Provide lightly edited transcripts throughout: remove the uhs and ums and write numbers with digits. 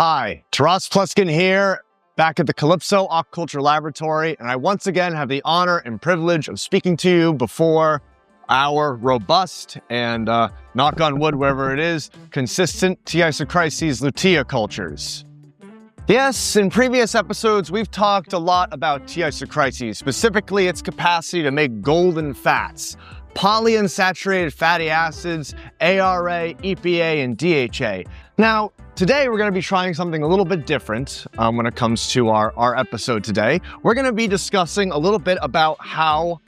Hi, Taras Pluskin here, back at the Calypso Aquaculture Laboratory, and I once again have the honor and privilege of speaking to you before our robust and, knock on wood, wherever it is, consistent Tisochrysis lutea cultures. Yes, in previous episodes, we've talked a lot about Tisochrysis, specifically its capacity to make golden fats, polyunsaturated fatty acids, ARA, EPA, and DHA. Now, today we're going to be trying something a little bit different when it comes to our episode today. We're going to be discussing a little bit about how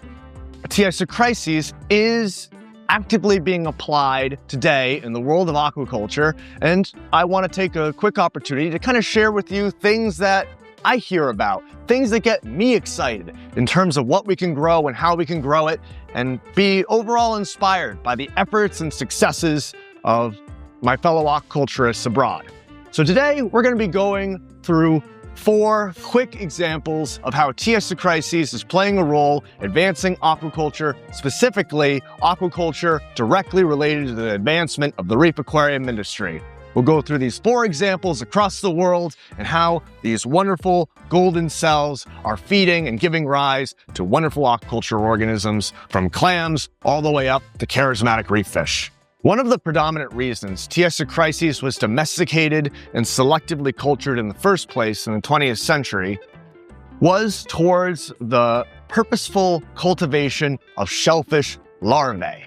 Tisochrysis is actively being applied today in the world of aquaculture, and I want to take a quick opportunity to kind of share with you things that I hear about, things that get me excited in terms of what we can grow and how we can grow it, and be overall inspired by the efforts and successes of my fellow aquaculturists abroad. So today we're going to be going through 4 quick examples of how Tisochrysis is playing a role advancing aquaculture, specifically aquaculture directly related to the advancement of the reef aquarium industry. We'll go through these 4 examples across the world and how these wonderful golden cells are feeding and giving rise to wonderful aquaculture organisms, from clams all the way up to charismatic reef fish. One of the predominant reasons Tisochrysis was domesticated and selectively cultured in the first place in the 20th century was towards the purposeful cultivation of shellfish larvae.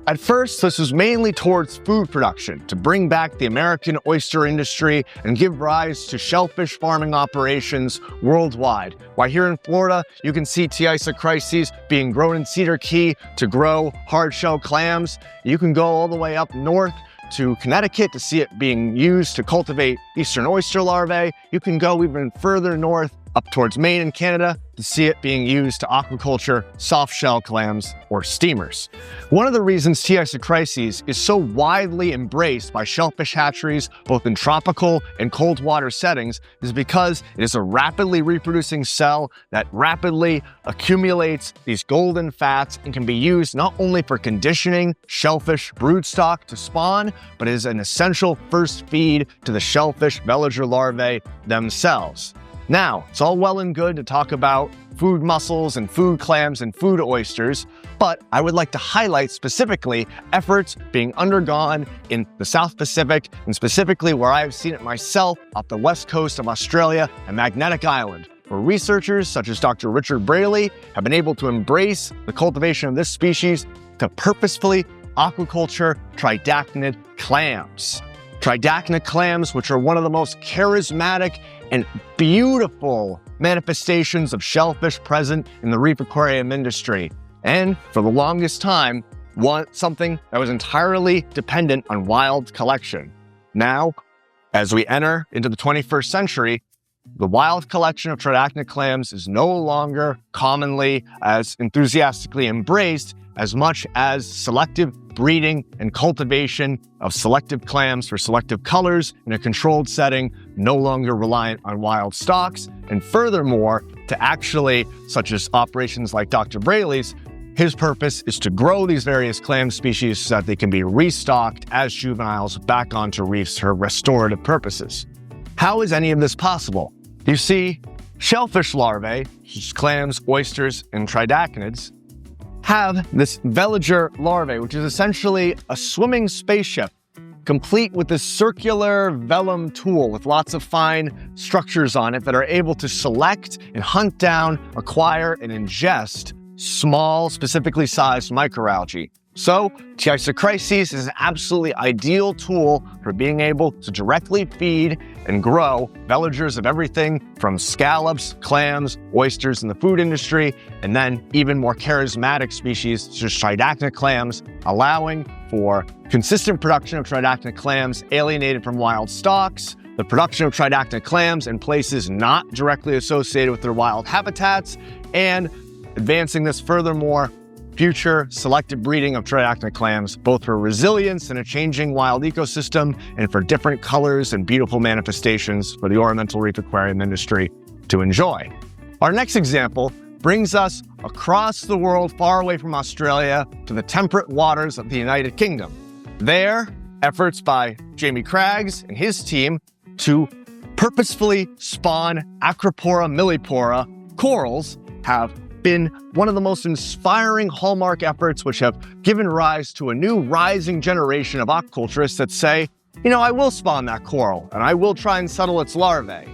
At first, this was mainly towards food production, to bring back the American oyster industry and give rise to shellfish farming operations worldwide. While here in Florida, you can see Tisochrysis being grown in Cedar Key to grow hard-shell clams. You can go all the way up north to Connecticut to see it being used to cultivate eastern oyster larvae. You can go even further north up towards Maine and Canada to see it being used to aquaculture soft-shell clams or steamers. One of the reasons Tisochrysis is so widely embraced by shellfish hatcheries, both in tropical and cold water settings, is because it is a rapidly reproducing cell that rapidly accumulates these golden fats and can be used not only for conditioning shellfish broodstock to spawn, but is an essential first feed to the shellfish veliger larvae themselves. Now, it's all well and good to talk about food mussels and food clams and food oysters, but I would like to highlight specifically efforts being undergone in the South Pacific, and specifically where I've seen it myself off the west coast of Australia and Magnetic Island, where researchers such as Dr. Richard Braley have been able to embrace the cultivation of this species to purposefully aquaculture tridacnid clams. Tridacnid clams, which are one of the most charismatic and beautiful manifestations of shellfish present in the reef aquarium industry. And for the longest time, something that was entirely dependent on wild collection. Now, as we enter into the 21st century, the wild collection of tridacnid clams is no longer commonly as enthusiastically embraced as much as selective breeding and cultivation of selective clams for selective colors in a controlled setting, no longer reliant on wild stocks. And furthermore, to actually, such as operations like Dr. Braley's, his purpose is to grow these various clam species so that they can be restocked as juveniles back onto reefs for restorative purposes. How is any of this possible? You see, shellfish larvae, such as clams, oysters, and tridacnids, have this veliger larvae, which is essentially a swimming spaceship, complete with this circular vellum tool with lots of fine structures on it that are able to select and hunt down, acquire, and ingest small, specifically sized microalgae. So, Tisochrysis is an absolutely ideal tool for being able to directly feed and grow veligers of everything from scallops, clams, oysters in the food industry, and then even more charismatic species such as tridacnid clams, allowing for consistent production of tridacnid clams alienated from wild stocks, the production of tridacnid clams in places not directly associated with their wild habitats, and advancing this furthermore, future selective breeding of tridacnid clams, both for resilience in a changing wild ecosystem and for different colors and beautiful manifestations for the ornamental reef aquarium industry to enjoy. Our next example brings us across the world, far away from Australia, to the temperate waters of the United Kingdom. There, efforts by Jamie Craggs and his team to purposefully spawn Acropora millipora corals have been one of the most inspiring hallmark efforts which have given rise to a new rising generation of aquaculturists that say, I will spawn that coral and I will try and settle its larvae.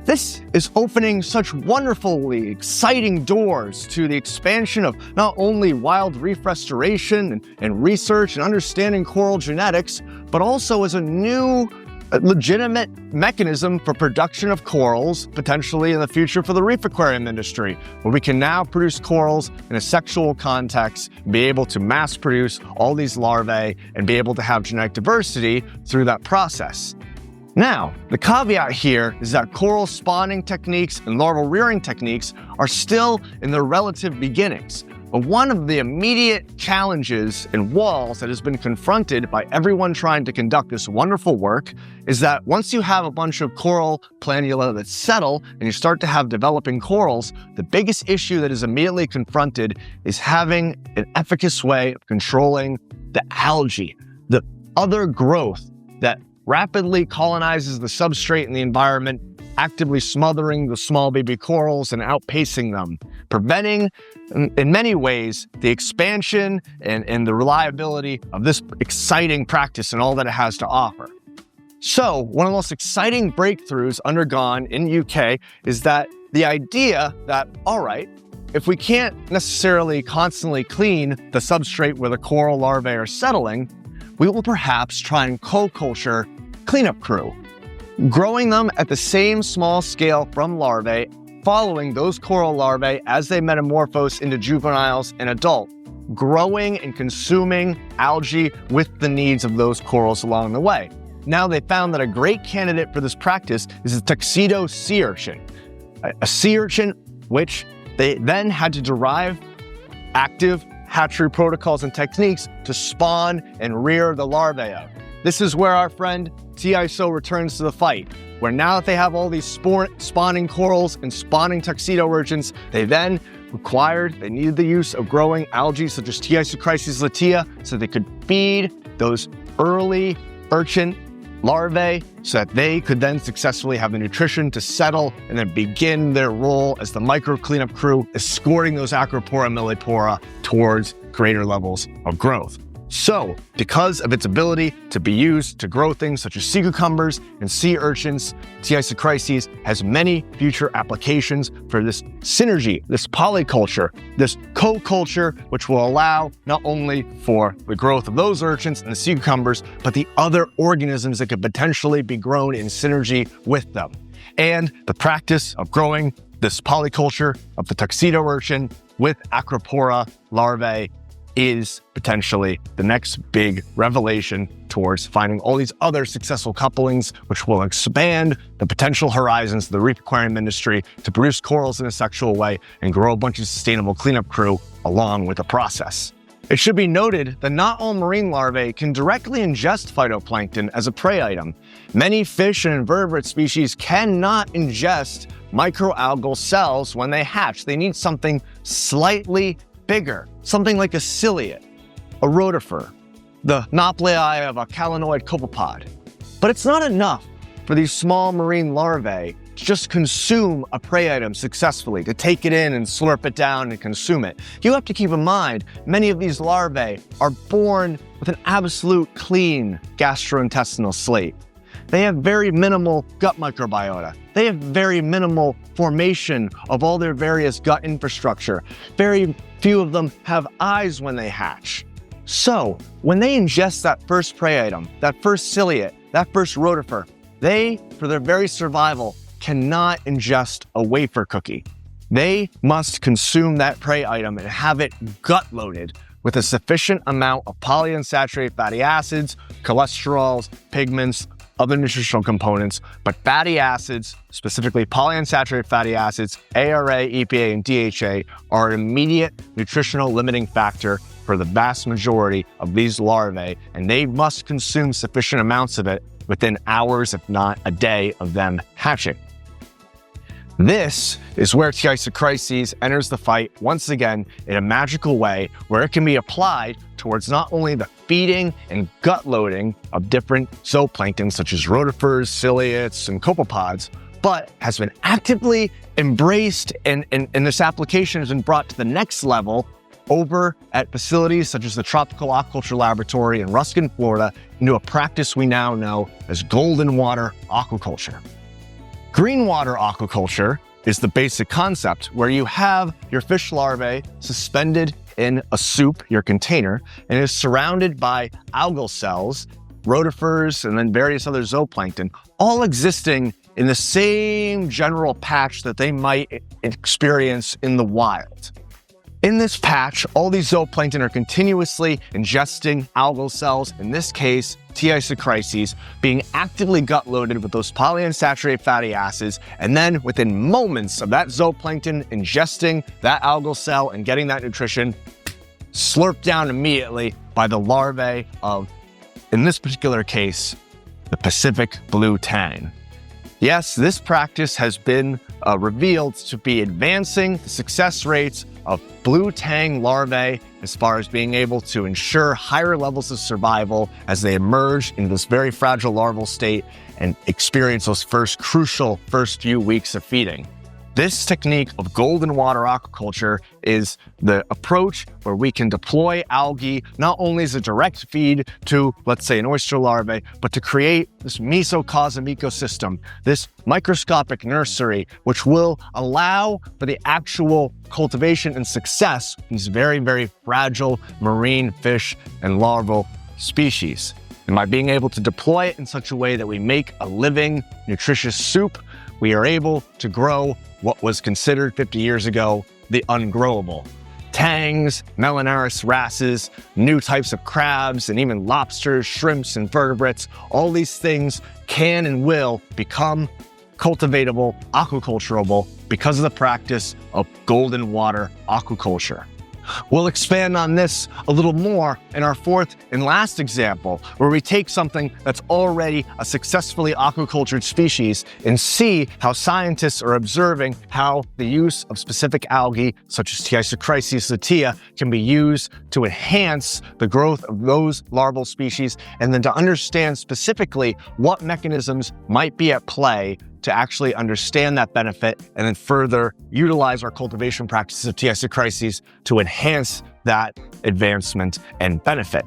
This is opening such wonderfully exciting doors to the expansion of not only wild reef restoration and research and understanding coral genetics, but also as a new legitimate mechanism for production of corals, potentially in the future for the reef aquarium industry, where we can now produce corals in a sexual context, be able to mass produce all these larvae, and be able to have genetic diversity through that process. Now, the caveat here is that coral spawning techniques and larval rearing techniques are still in their relative beginnings. But one of the immediate challenges and walls that has been confronted by everyone trying to conduct this wonderful work is that once you have a bunch of coral planula that settle and you start to have developing corals, the biggest issue that is immediately confronted is having an efficacious way of controlling the algae, the other growth that rapidly colonizes the substrate in the environment, actively smothering the small baby corals and outpacing them, preventing, in many ways, the expansion and the reliability of this exciting practice and all that it has to offer. So, one of the most exciting breakthroughs undergone in UK is that the idea that, all right, if we can't necessarily constantly clean the substrate where the coral larvae are settling, we will perhaps try and co-culture cleanup crew, growing them at the same small scale from larvae, following those coral larvae as they metamorphose into juveniles and adult, growing and consuming algae with the needs of those corals along the way. Now they found that a great candidate for this practice is the tuxedo sea urchin, a sea urchin which they then had to derive active hatchery protocols and techniques to spawn and rear the larvae of. This is where our friend Tiso returns to the fight, where now that they have all these spawning corals and spawning tuxedo urchins, they then they needed the use of growing algae such as Tisochrysis lutea so they could feed those early urchin larvae so that they could then successfully have the nutrition to settle and then begin their role as the micro cleanup crew, escorting those Acropora millipora towards greater levels of growth. So, because of its ability to be used to grow things such as sea cucumbers and sea urchins, Tisochrysis has many future applications for this synergy, this polyculture, this co-culture, which will allow not only for the growth of those urchins and the sea cucumbers, but the other organisms that could potentially be grown in synergy with them. And the practice of growing this polyculture of the tuxedo urchin with Acropora larvae is potentially the next big revelation towards finding all these other successful couplings, which will expand the potential horizons of the reef aquarium industry to produce corals in a sexual way and grow a bunch of sustainable cleanup crew along with the process. It should be noted that not all marine larvae can directly ingest phytoplankton as a prey item. Many fish and invertebrate species cannot ingest microalgal cells when they hatch. They need something slightly bigger, something like a ciliate, a rotifer, the nauplii of a calanoid copepod. But it's not enough for these small marine larvae to just consume a prey item successfully, to take it in and slurp it down and consume it. You have to keep in mind, many of these larvae are born with an absolute clean gastrointestinal slate. They have very minimal gut microbiota. They have very minimal formation of all their various gut infrastructure. Very few of them have eyes when they hatch. So, when they ingest that first prey item, that first ciliate, that first rotifer, they, for their very survival, cannot ingest a wafer cookie. They must consume that prey item and have it gut-loaded with a sufficient amount of polyunsaturated fatty acids, cholesterols, pigments, other nutritional components, but fatty acids, specifically polyunsaturated fatty acids, ARA, EPA, and DHA, are an immediate nutritional limiting factor for the vast majority of these larvae, and they must consume sufficient amounts of it within hours, if not a day, of them hatching. This is where Tisochrysis enters the fight once again in a magical way where it can be applied towards not only the feeding and gut loading of different zooplankton such as rotifers, ciliates, and copepods, but has been actively embraced and this application has been brought to the next level over at facilities such as the Tropical Aquaculture Laboratory in Ruskin, Florida, into a practice we now know as golden water aquaculture. Green water aquaculture is the basic concept where you have your fish larvae suspended in a soup, your container, and is surrounded by algal cells, rotifers, and then various other zooplankton, all existing in the same general patch that they might experience in the wild. In this patch, all these zooplankton are continuously ingesting algal cells, in this case, Tisochrysis, being actively gut-loaded with those polyunsaturated fatty acids, and then within moments of that zooplankton ingesting that algal cell and getting that nutrition, slurped down immediately by the larvae of, in this particular case, the Pacific blue tang. Yes, this practice has been revealed to be advancing the success rates of blue tang larvae as far as being able to ensure higher levels of survival as they emerge into this very fragile larval state and experience those crucial first few weeks of feeding. This technique of golden water aquaculture is the approach where we can deploy algae not only as a direct feed to, let's say, an oyster larvae, but to create this mesocosm ecosystem, this microscopic nursery, which will allow for the actual cultivation and success of these very, very fragile marine fish and larval species. And by being able to deploy it in such a way that we make a living, nutritious soup, we are able to grow what was considered 50 years ago the ungrowable. Tangs, Melanaris wrasses, new types of crabs, and even lobsters, shrimps, and vertebrates, all these things can and will become cultivatable, aquaculturable, because of the practice of golden water aquaculture. We'll expand on this a little more in our fourth and last example, where we take something that's already a successfully aquacultured species and see how scientists are observing how the use of specific algae, such as Tisochrysis lutea, can be used to enhance the growth of those larval species, and then to understand specifically what mechanisms might be at play to actually understand that benefit and then further utilize our cultivation practices of Tisochrysis to enhance that advancement and benefit.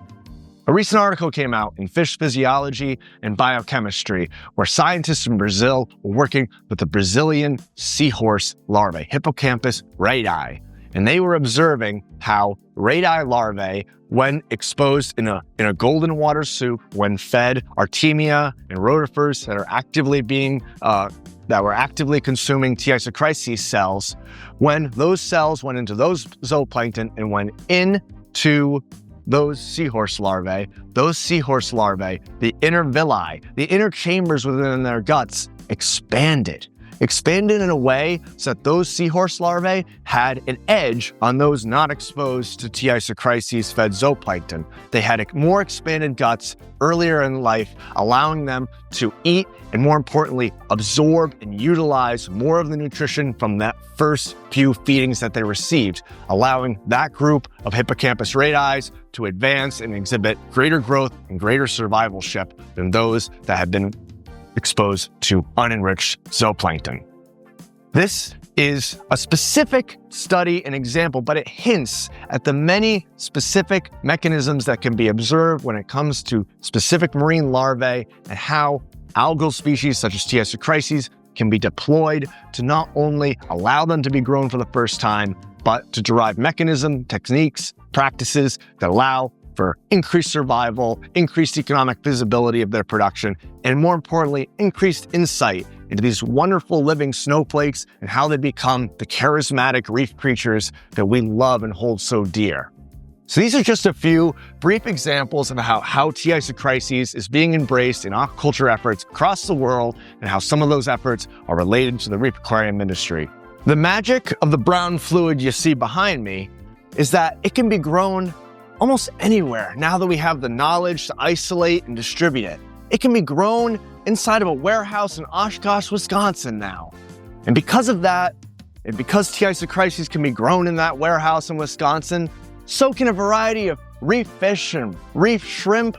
A recent article came out in Fish Physiology and Biochemistry, where scientists in Brazil were working with the Brazilian seahorse larvae, Hippocampus radii, and they were observing how radii larvae, when exposed in a golden water soup, when fed Artemia and rotifers that are actively consuming Tisochrysis cells, when those cells went into those zooplankton and went into those seahorse larvae, the inner villi, the inner chambers within their guts expanded in a way so that those seahorse larvae had an edge on those not exposed to Tisochrysis fed zooplankton. They had more expanded guts earlier in life, allowing them to eat and, more importantly, absorb and utilize more of the nutrition from that first few feedings that they received, allowing that group of Hippocampus radii to advance and exhibit greater growth and greater survivalship than those that had been exposed to unenriched zooplankton. This is a specific study and example, but it hints at the many specific mechanisms that can be observed when it comes to specific marine larvae and how algal species such as Tisochrysis can be deployed to not only allow them to be grown for the first time, but to derive mechanism, techniques, practices that allow for increased survival, increased economic visibility of their production, and more importantly, increased insight into these wonderful living snowflakes and how they become the charismatic reef creatures that we love and hold so dear. So these are just a few brief examples of how Tisochrysis is being embraced in aquaculture efforts across the world and how some of those efforts are related to the reef aquarium industry. The magic of the brown fluid you see behind me is that it can be grown almost anywhere now that we have the knowledge to isolate and distribute it. It can be grown inside of a warehouse in Oshkosh, Wisconsin now. And because of that, and because Tisochrysis can be grown in that warehouse in Wisconsin, so can a variety of reef fish and reef shrimp.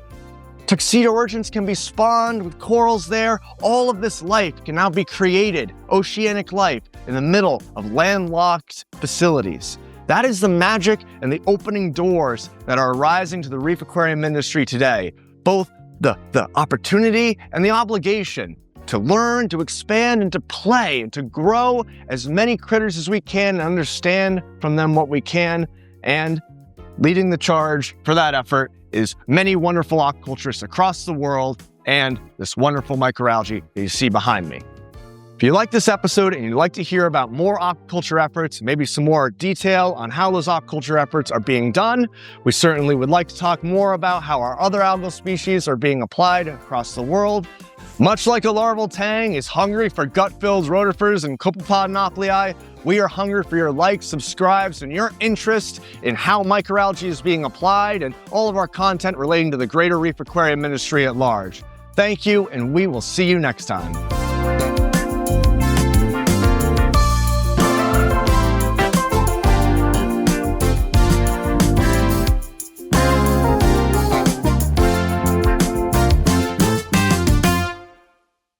Tuxedo urchins can be spawned with corals there. All of this life can now be created, oceanic life, in the middle of landlocked facilities. That is the magic and the opening doors that are arising to the reef aquarium industry today. Both the opportunity and the obligation to learn, to expand, and to play, and to grow as many critters as we can and understand from them what we can. And leading the charge for that effort is many wonderful aquaculturists across the world and this wonderful microalgae that you see behind me. If you like this episode and you'd like to hear about more aquaculture efforts, maybe some more detail on how those aquaculture efforts are being done, we certainly would like to talk more about how our other algal species are being applied across the world. Much like a larval tang is hungry for gut-filled rotifers and copepod nauplii, we are hungry for your likes, subscribes, and your interest in how microalgae is being applied and all of our content relating to the greater reef aquarium industry at large. Thank you, and we will see you next time.